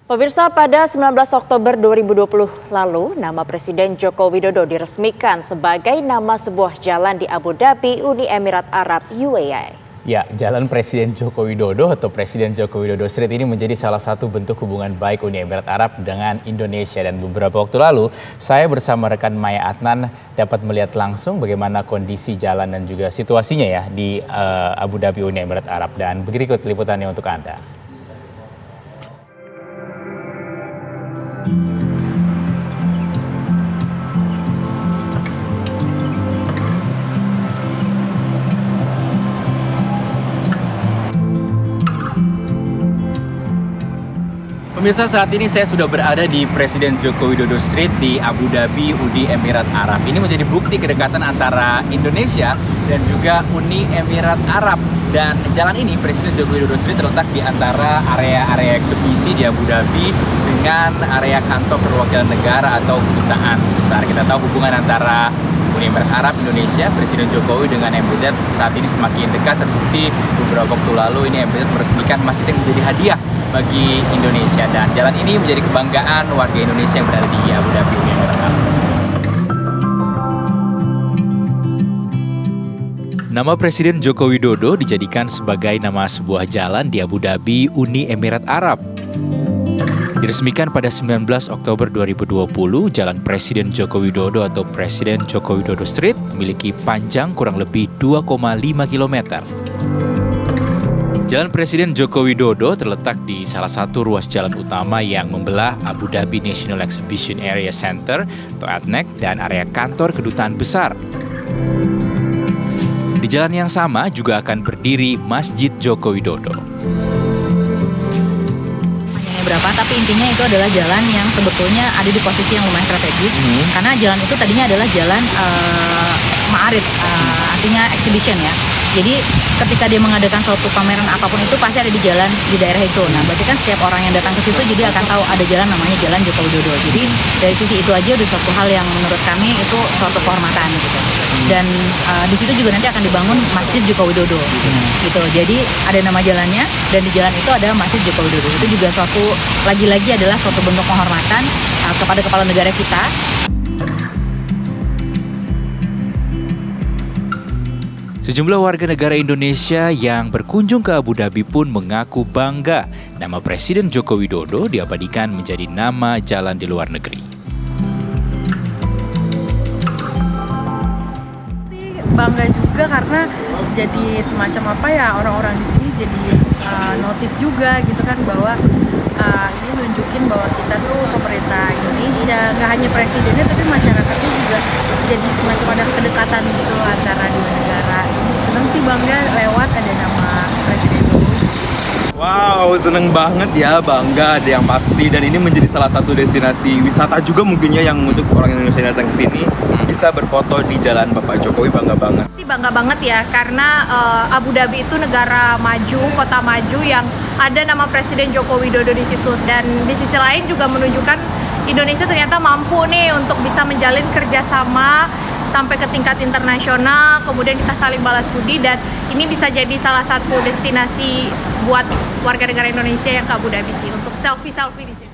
Pemirsa, pada 19 Oktober 2020 lalu, nama Presiden Joko Widodo diresmikan sebagai nama sebuah jalan di Abu Dhabi, Uni Emirat Arab UAE. Ya, Jalan Presiden Joko Widodo atau Presiden Joko Widodo Street ini menjadi salah satu bentuk hubungan baik Uni Emirat Arab dengan Indonesia. Dan beberapa waktu lalu, saya bersama rekan Maya Adnan dapat melihat langsung bagaimana kondisi jalan dan juga situasinya ya di Abu Dhabi, Uni Emirat Arab. Dan berikut liputannya untuk Anda. Pemirsa, saat ini saya sudah berada di Presiden Joko Widodo Street di Abu Dhabi, Uni Emirat Arab. Ini menjadi bukti kedekatan antara Indonesia dan juga Uni Emirat Arab. Dan jalan ini, Presiden Joko Widodo Street, terletak di antara area-area eksebisi di Abu Dhabi dengan area kantor perwakilan negara atau kedutaan besar. Kita tahu hubungan antara Uni Emirat Arab Indonesia, Presiden Jokowi dengan MBZ saat ini semakin dekat. Terbukti beberapa waktu lalu ini MBZ meresmikan masjid yang menjadi hadiah bagi Indonesia, dan jalan ini menjadi kebanggaan warga Indonesia yang berada di Abu Dhabi, Uni Emirat Arab. Nama Presiden Joko Widodo dijadikan sebagai nama sebuah jalan di Abu Dhabi, Uni Emirat Arab. Diresmikan pada 19 Oktober 2020, Jalan Presiden Joko Widodo atau Presiden Joko Widodo Street memiliki panjang kurang lebih 2,5 km. Jalan Presiden Joko Widodo terletak di salah satu ruas jalan utama yang membelah Abu Dhabi National Exhibition Area Center atau ADNEC dan area kantor kedutaan besar. Di jalan yang sama juga akan berdiri Masjid Joko Widodo. Berapa, tapi intinya itu adalah jalan yang sebetulnya ada di posisi yang lumayan strategis, karena jalan itu tadinya adalah jalan ma'arid, artinya exhibition ya. Jadi ketika dia mengadakan suatu pameran apapun itu pasti ada di jalan di daerah itu. Nah, berarti kan setiap orang yang datang ke situ jadi akan tahu ada jalan namanya Jalan Joko Widodo. Jadi dari sisi itu aja udah suatu hal yang menurut kami itu suatu kehormatan gitu. Dan di situ juga nanti akan dibangun Masjid Joko Widodo gitu. Jadi ada nama jalannya dan di jalan itu ada Masjid Joko Widodo. Itu juga suatu lagi-lagi adalah suatu bentuk penghormatan kepada kepala negara kita. Sejumlah warga negara Indonesia yang berkunjung ke Abu Dhabi pun mengaku bangga nama Presiden Joko Widodo diabadikan menjadi nama jalan di luar negeri. Bangga juga karena jadi semacam apa ya, orang-orang di sini jadi notice juga gitu kan, bahwa ini nunjukin bahwa kita tuh pemerintah Indonesia, nggak hanya presidennya tapi masyarakatnya juga jadi semacam ada kedekatan gitu antara dua negara. Seneng sih, bangga lewat ada nama Presiden Jokowi. Wow, seneng banget ya, bangga ada yang pasti, dan ini menjadi salah satu destinasi wisata juga mungkin ya yang untuk orang Indonesia yang datang ke sini bisa berfoto di jalan Bapak Jokowi. Bangga banget. Bangga banget ya, karena Abu Dhabi itu negara maju, kota maju yang ada nama Presiden Joko Widodo di situ, dan di sisi lain juga menunjukkan Indonesia ternyata mampu nih untuk bisa menjalin kerjasama sampai ke tingkat internasional, kemudian kita saling balas budi, dan ini bisa jadi salah satu destinasi buat warga negara Indonesia yang ke Abu Dhabi sih untuk selfie di sini.